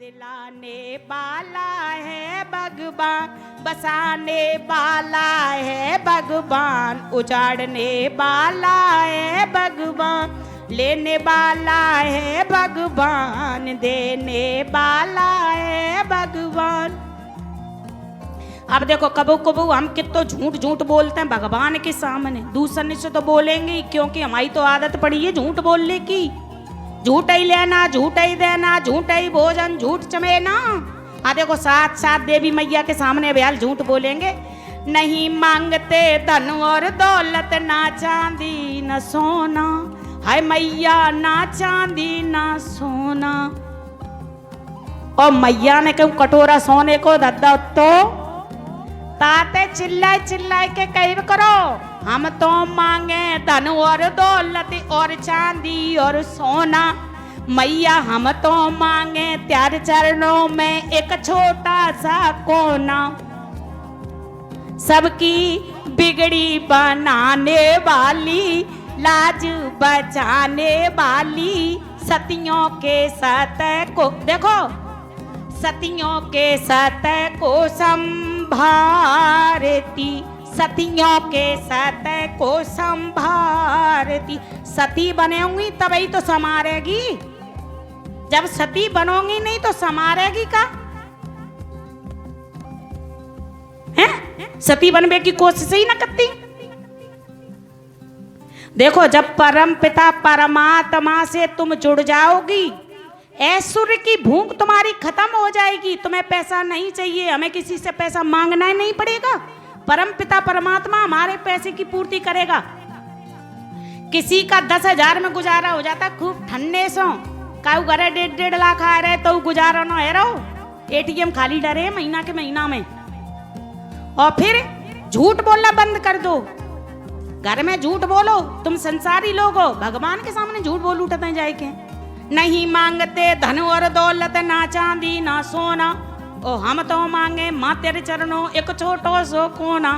दिलाने वाला है भगवान, बसाने वाला है भगवान, उजाड़ने वाला है भगवान, लेने वाला है भगवान, देने वाला है भगवान। अब देखो कबू कबू हम कितना झूठ झूठ बोलते हैं भगवान के सामने, दूसरे से तो बोलेंगे क्योंकि हमारी तो आदत पड़ी है झूठ बोलने की। झूठ ही लेना, झूठ ही देना, झूठ ही भोजन, झूठ चमेना। आ देखो साथ साथ देवी मैया के सामने बयाल झूठ बोलेंगे। नहीं मांगते धन और दौलत, ना चांदी न सोना, हाय मैया ना चांदी ना सोना। और मैया ने क्यों कटोरा सोने को दद्दा तो ताते चिल्लाए चिल्लाए के कही करो, हम तो मांगे धन और दौलत और चांदी और सोना, मैया हम तो मांगे त्यार चरणों में एक छोटा सा कोना। सबकी बिगड़ी बनाने वाली, लाज बचाने वाली, सतियों के सतह को देखो, सतियों के सतह को संभारती, सतियों के सतह को संभारती। सती बनेगी तभी तो संवारेगी, जब सती बनोगी नहीं तो संवारेगी का है? सती बनने की कोशिश ही ना करती। देखो जब परम पिता परमात्मा से तुम जुड़ जाओगी, ऐश्वर्य की भूख तुम्हारी खत्म हो जाएगी। तुम्हें पैसा नहीं चाहिए, हमें किसी से पैसा मांगना ही नहीं पड़ेगा। परम पिता परमात्मा हमारे पैसे की पूर्ति करेगा। किसी का 10,000 में गुजारा हो जाता खूब ठंडे सो, काऊ घरे 1.5 लाख आ रहे तो गुजारा ना है रहो, एटीएम खाली डरे महीना के महीना में। और फिर झूठ बोलना बंद कर दो, घर में झूठ बोलो। तुम संसारी लोग हो, भगवान के सामने झूठ बोल उठते जाए के। नहीं मांगते धन और दौलत, ना चांदी ना सोना, ओ हम तो मांगे माँ तेरे चरणों एक छोटो सो कोना।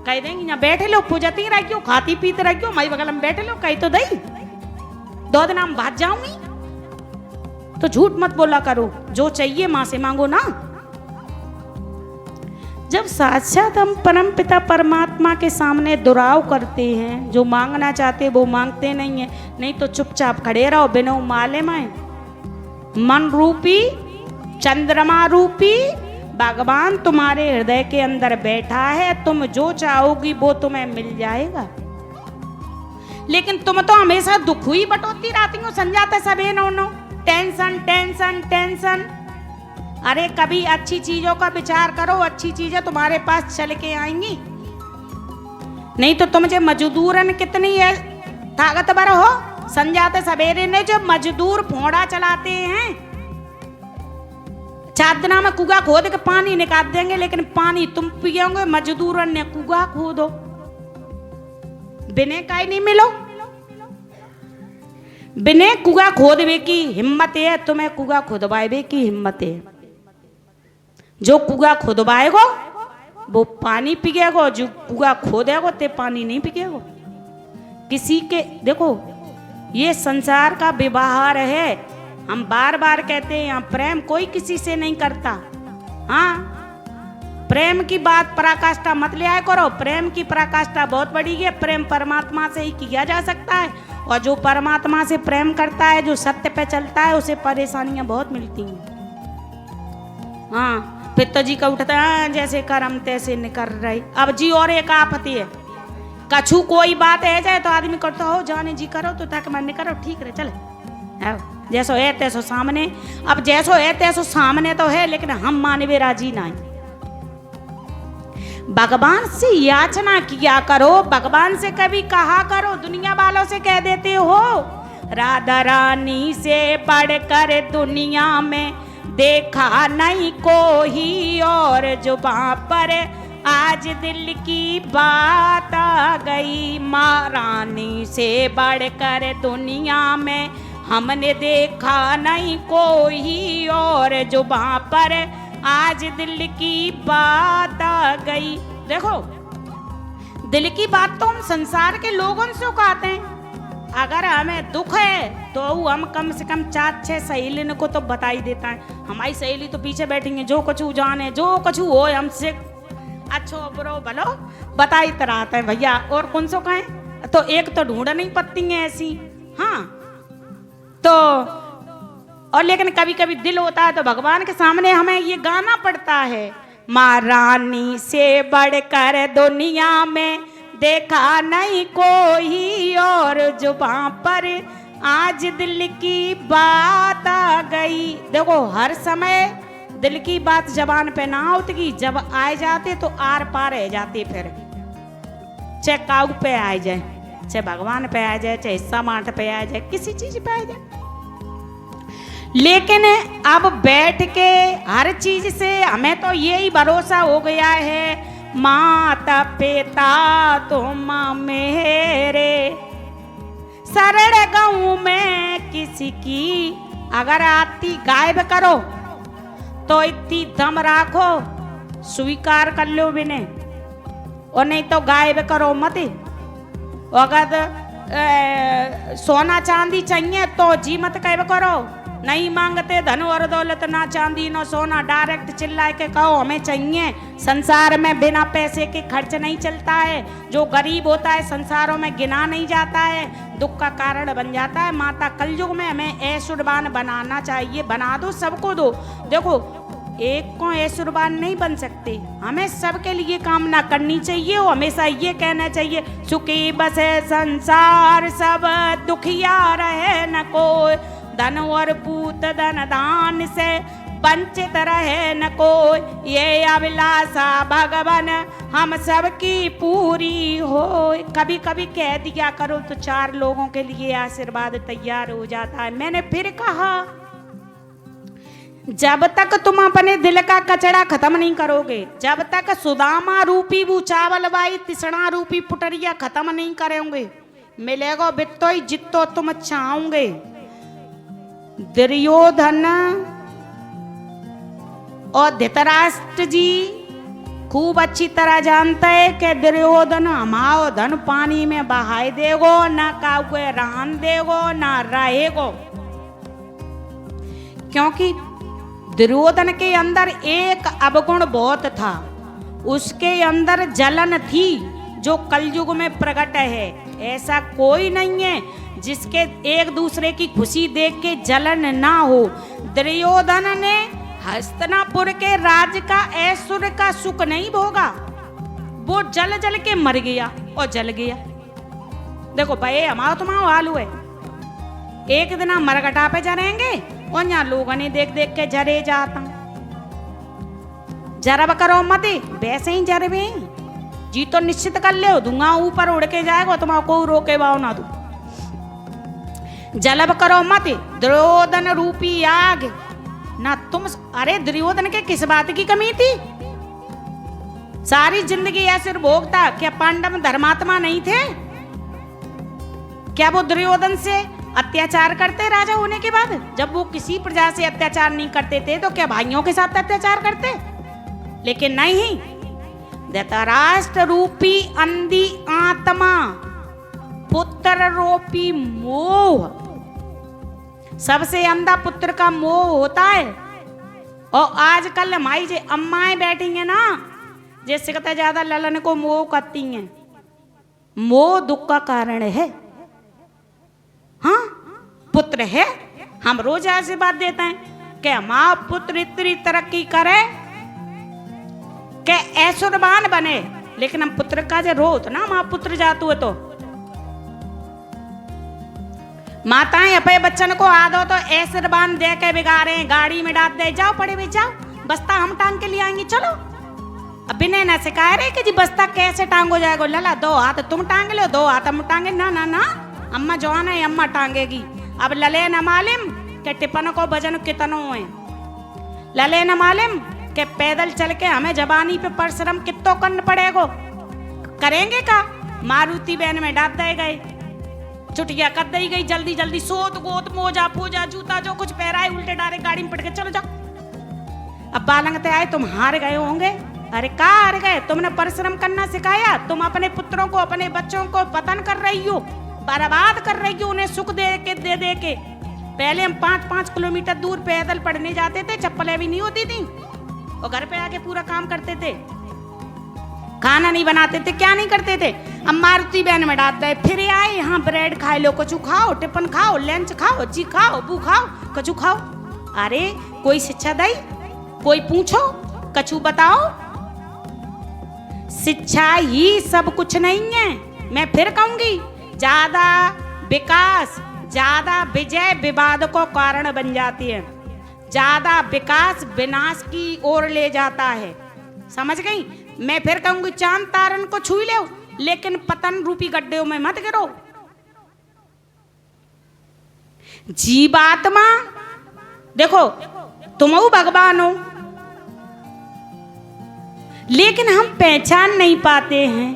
कह देंगी ना बैठे लो, पूजती रह क्यों, खाती पीते रह क्यों, माई बगल में बैठे लो, कही तो दई 2 दिन हम भाग जाऊंगी। तो झूठ मत बोला करो, जो चाहिए माँ से मांगो ना। जब साक्षात हम परम पिता परमात्मा के सामने दुराव करते हैं, जो मांगना चाहते वो मांगते नहीं है, नहीं तो चुपचाप खड़े रहो बिना माले में। मन रूपी चंद्रमा रूपी भगवान तुम्हारे हृदय के अंदर बैठा है, तुम जो चाहोगी वो तुम्हें मिल जाएगा। लेकिन तुम तो हमेशा दुख ही बटोती रहती हो, समझाते सबे नो टेंशन टेंशन टेंशन। अरे कभी अच्छी चीजों का विचार करो, अच्छी चीजें तुम्हारे पास चल के आएंगी। नहीं तो तुम जो मजदूरन कितनी है ताकतवर हो, समझाते सवेरे ने जो मजदूर फोड़ा चलाते हैं, चादना में कुआ खोद के पानी निकाल देंगे, लेकिन पानी तुम पियोगे, मजदूरन ने कुआ खोदो, बिने का ही नहीं मिलो। बिने कुआ खोदवे की हिम्मत है, तुम्हें कुआ खुदवाए की हिम्मत है। जो कुआ खुदवाएगो वो पानी पिएगो, जो कुआ खोदेगो ते पानी नहीं पिएगो। किसी के देखो ये संसार का व्यवहार है, हम बार बार कहते हैं यहाँ प्रेम कोई किसी से नहीं करता। हाँ प्रेम की बात पराकाष्ठा मत ले आया करो, प्रेम की पराकाष्ठा बहुत बड़ी है। प्रेम परमात्मा से ही किया जा सकता है, और जो परमात्मा से प्रेम करता है, जो सत्य पे चलता है, उसे परेशानियां बहुत मिलती हैं। हाँ पिताजी का उठता है जैसे करम तैसे निकर रही। अब जी और एक आफती है, कछु कोई बात है जाए तो आदमी करता हो जाने जी करो तो ताकि मन करो, ठीक रहे चले जैसो है तैसो सामने। अब जैसो है तैसो सामने तो है, लेकिन हम मानवे राजी नहीं। भगवान से याचना किया करो, भगवान से कभी कहा करो, दुनिया वालों से कह देते हो राधा रानी से बढ़कर दुनिया में देखा नहीं कोई और, जुबां पर आज दिल की बात आ गई। माँ रानी से बढ़कर दुनिया में हमने देखा नहीं कोई और, जुबां पर आज दिल की बात आ गई। देखो दिल की बात तो हम संसार के लोगों से कहते हैं, अगर हमें दुख है तो हम कम से कम 4-6 सहेलियों को तो बता ही देता है। हमारी सहेली तो पीछे बैठेंगे, जो कुछ जाने जो कुछ हो हमसे अच्छो बुरो भलो बता ही तरह है भैया। और कौन सो कहें तो एक तो ढूंढ नहीं पत्ती है ऐसी। हाँ तो और लेकिन कभी कभी दिल होता है तो भगवान के सामने हमें ये गाना पड़ता है, माँ रानी से बढ़कर दुनिया में देखा नहीं कोई और जुबां पर आज दिल की बात आ गई। देखो हर समय दिल की बात जबान पे ना उतरी, जब आए जाते तो आर पार रह जाते। फिर चाहे काऊ पे आ जाए, चाहे भगवान पे आ जाए, चाहे हिस्सा माट पे आ जाए, किसी चीज पे आ जाए। लेकिन अब बैठ के हर चीज से हमें तो यही भरोसा हो गया है, माता पिता तुम मेरे शरण गाँव में किसी की अगर आती गायब करो तो इतनी दम राखो स्वीकार कर लो बिने, और नहीं तो गायब करो मत। अगर सोना चांदी चाहिए तो जी मत गायब करो, नहीं मांगते धन और दौलत ना चांदी ना सोना, डायरेक्ट चिल्ला के कहो हमें चाहिए। संसार में बिना पैसे के खर्च नहीं चलता है, जो गरीब होता है संसारों में गिना नहीं जाता है, दुख का कारण बन जाता है। माता कलयुग में हमें ऐश्वर्यवान बनाना चाहिए, बना दो सबको दो। देखो एक को ऐश्वर्यवान नहीं बन सकते, हमें सबके लिए कामना करनी चाहिए और हमेशा ये कहना चाहिए, सुखी बसे संसार सब दुखिया रहे न कोई, धन और पूत धन दान से वंचित रहे न कोई, ये अभिलाषा भगवान हम सबकी पूरी हो। कभी कभी कह दिया करो तो 4 लोगों के लिए आशीर्वाद तैयार हो जाता है। मैंने फिर कहा जब तक तुम अपने दिल का कचरा खत्म नहीं करोगे, जब तक सुदामा रूपी वो चावल बाई तिसना रूपी पुटरिया खत्म नहीं करोगे, मिलेगा बित्तो ही जित्तो तुम चाहोगे। दुर्योधन और धृतराष्ट्र जी खूब अच्छी तरह जानते है कि दुर्योधन हमारो धन पानी में बहाए देगो, ना काऊ को रहन देगो ना रहेगो। क्योंकि दुर्योधन के अंदर एक अवगुण बहुत था, उसके अंदर जलन थी जो कलयुग में प्रकट है। ऐसा कोई नहीं है जिसके एक दूसरे की खुशी देख के जलन ना हो। दुर्योधन ने हस्तिनापुर के राज का ऐश्वर्य का सुख नहीं भोगा, वो जल जल के मर गया और जल गया। देखो भाई हमारा तुम्हारा हाल हुआ, एक दिन हम मरघटा पे जरेंगे और यहाँ लोगों ने देख देख के जरे जाता। जरब करो मत, वैसे ही जरबे जी तो निश्चित कर ले, धुआं ऊपर उड़ के जाएगा, तुम्हारा को रोके बाओ ना तू। जलब करो मत, दुर्योधन रूपी आग ना तुम। अरे दुर्योधन के किस बात की कमी थी? सारी जिंदगी ऐसे भोगता। क्या पांडव धर्मात्मा नहीं थे? क्या वो दुर्योधन से अत्याचार करते राजा होने के बाद? जब वो किसी प्रजा से अत्याचार नहीं करते थे तो क्या भाइयों के साथ अत्याचार करते? लेकिन नहीं, धृतराष्ट्र रूपी अंधी आत्मा, पुत्र रूपी मोह, सबसे अंधा पुत्र का मोह होता है। और आजकल हमारी जो अम्माएं बैठी हैं ना, जैसे कहते ज्यादा ललन को मोह करती हैं, मोह दुख का कारण है। हाँ पुत्र है, हम रोज आशीर्वाद देते हैं कि हमारा पुत्र इतनी तरक्की करे कि ऐश्वर्यवान बने, लेकिन हम पुत्र का जो रोत ना हमारा पुत्र जातु है तो माताएं अपने बच्चन को आदो तो ऐश्वर्यवान दे के बिगाड़े, गाड़ी में डाल दे, जाओ पड़े भी जाओ, बस्ता हम टांग के लिए आएंगे, चलो। अब बिना न सिखाए रहे कि जी बस्ता कैसे टांग हो जाएगा, लला 2 हाथ तुम टांग लो 2 हाथ हम टांगे, ना ना ना अम्मा जवान है अम्मा टांगेगी। अब लले न मालिम के टिपन को वजन कितनो है, लले न मालिम के पैदल चल के हमें जबानी पे परिश्रम कितो करना पड़ेगा। करेंगे का मारुति वैन में डाल दे गए, चुटिया कर दी गई, जल्दी जल्दी सोत गोत मोजा पूजा जूता जो कुछ पहराए उल्टे डारे गाड़ी में पड़ के चलो जाओ। अब बालंगते आए तुम हार गए होंगे। अरे का हार गए? तुमने परिश्रम करना सिखाया, तुम अपने पुत्रों को अपने बच्चों को पतन कर रही हो। बर्बाद कर रही है उन्हें सुख दे के। पहले हम 5-5 किलोमीटर दूर पैदल पढ़ने जाते थे, चप्पलें भी नहीं होती थी, और घर पे आके पूरा काम करते थे, खाना नहीं बनाते थे, क्या नहीं करते थे। अब मारुति वैन में डालता है, फिर आए यहाँ ब्रेड खाए लो, कछु खाओ, टिफिन खाओ, लंच खाओ, जी खाओ, बू खाओ, कछु खाओ। अरे कोई शिक्षा दई, कोई पूछो, कछु बताओ। शिक्षा ही सब कुछ नहीं है। मैं फिर कहूंगी, ज्यादा विकास, ज्यादा विजय विवाद को कारण बन जाती है, ज्यादा विकास विनाश की ओर ले जाता है। समझ गई? मैं फिर कहूंगी, चांद तारन को छू लो, लेकिन पतन रूपी गड्ढे में मत गिरो। जीवात्मा देखो, तुम हो भगवान हो, लेकिन हम पहचान नहीं पाते हैं।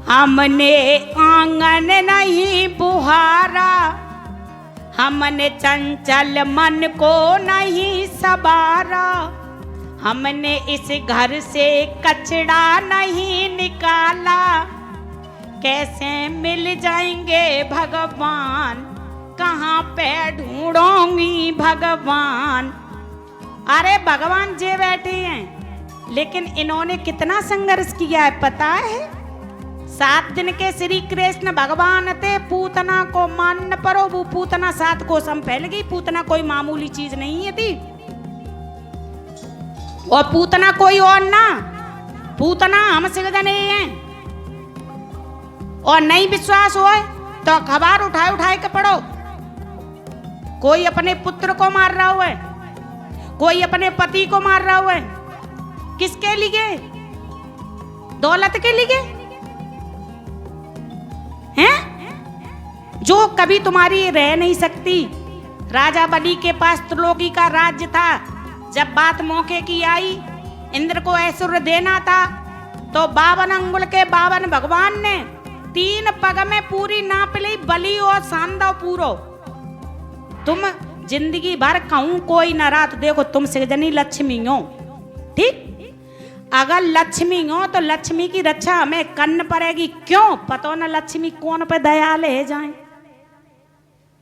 हमने आंगन नहीं बुहारा, हमने चंचल मन को नहीं सवारा, हमने इस घर से कचरा नहीं निकाला, कैसे मिल जाएंगे भगवान, कहाँ पे ढूंढूंगी भगवान। अरे भगवान जे बैठे हैं, लेकिन इन्होंने कितना संघर्ष किया है पता है? 7 दिन के श्री कृष्ण भगवान थे, पूतना को मान परो, वो पूतना 7 कोसम फैल गई। पूतना कोई मामूली चीज नहीं है थी, और पूतना कोई और ना, पूतना हम सिगदने हैं। और नहीं विश्वास हो तो अखबार उठाए के पढ़ो। कोई अपने पुत्र को मार रहा हुआ है, कोई अपने पति को मार रहा हुआ है, किसके लिए? दौलत के लिए हैं? जो कभी तुम्हारी रह नहीं सकती। राजा बलि के पास त्रिलोकी का राज्य था, जब बात मौके की आई, इंद्र को ऐश्वर्य देना था, तो 52 अंगुल के 52 भगवान ने 3 पग में पूरी नाप ली बलि और सांदव पूरो। तुम जिंदगी भर कहूं कोई न रात, देखो तुम सिरजनी लक्ष्मी हो, ठीक? अगर लक्ष्मी हो तो लक्ष्मी की रक्षा हमें करनी पड़ेगी। क्यों? पता न लक्ष्मी कौन पे दयाल है जाए।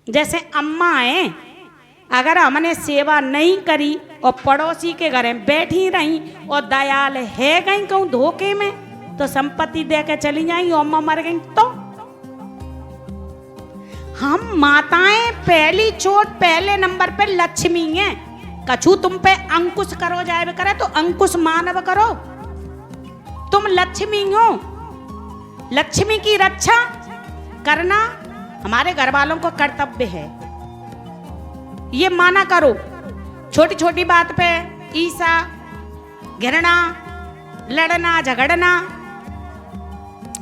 जैसे अम्मा है, अगर हमने सेवा नहीं करी और पड़ोसी के घर में बैठी रही और दयाल है गई कहूँ धोखे में, तो संपत्ति दे के चली जाएंगी, अम्मा मर गई तो। हम माताएं पहली चोट पहले नंबर पे लक्ष्मी हैं। कछु तुम पे अंकुश करो जाए करे तो अंकुश मानव करो। तुम लक्ष्मी हो, लक्ष्मी की रक्षा करना हमारे घर वालों को कर्तव्य है, ये माना करो। छोटी छोटी बात पे ईर्ष्या, घृणा, लड़ना झगड़ना,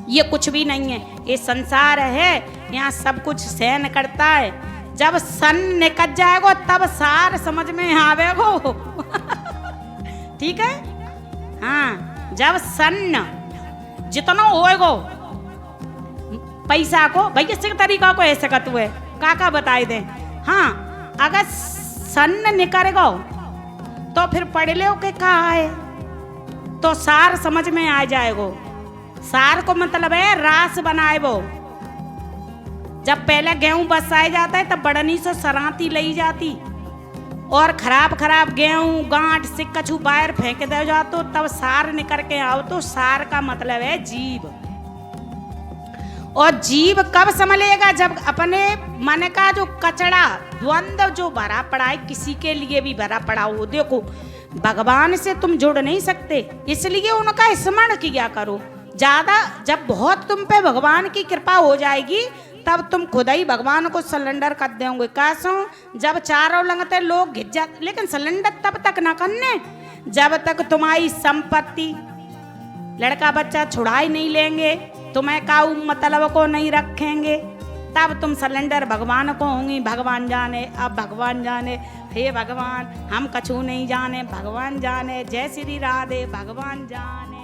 ये कुछ भी नहीं है। ये संसार है, यहाँ सब कुछ सहन करता है। जब सन निकल जाएगो तब सार समझ में आवेगो। ठीक है? हाँ, जब सन जितना होएगो पैसा को, भैया से तरीका को ऐसे कत हुए काका बताए दे। हाँ, अगर सन निकलेगो तो फिर पढ़ लो के कहा है, तो सार समझ में आ जाएगो। सार को मतलब है रास बनाए वो। जब पहले गेहूं बसाया जाता है तब बड़नी से सरांती ली जाती, और खराब खराब गेहूं गांठ से कछु बाहर फेंक दे जातो, तब सार निकल के आओ। तो सार का मतलब है जीव। और जीव कब संभलेगा? जब अपने मन का जो कचड़ा द्वंद्व जो भरा पड़ा है, किसी के लिए भी भरा पड़ा हो। देखो, भगवान से तुम जुड़ नहीं सकते, इसलिए उनका स्मरण किया करो ज्यादा। जब बहुत तुम पे भगवान की कृपा हो जाएगी, तब तुम खुद ही भगवान को सिलेंडर कर दोगे। कैसो? जब चारों लगते लोग घिस जाते, लेकिन सिलेंडर तब तक ना करने जब तक तुम्हारी संपत्ति, लड़का बच्चा छुड़ाई नहीं लेंगे, तुम्हें काऊ मतलब को नहीं रखेंगे, तब तुम सिलेंडर भगवान को होंगी। भगवान जाने, अब भगवान जाने, हे भगवान हम कछु नहीं जाने, भगवान जाने। जय श्री राधे, भगवान जाने।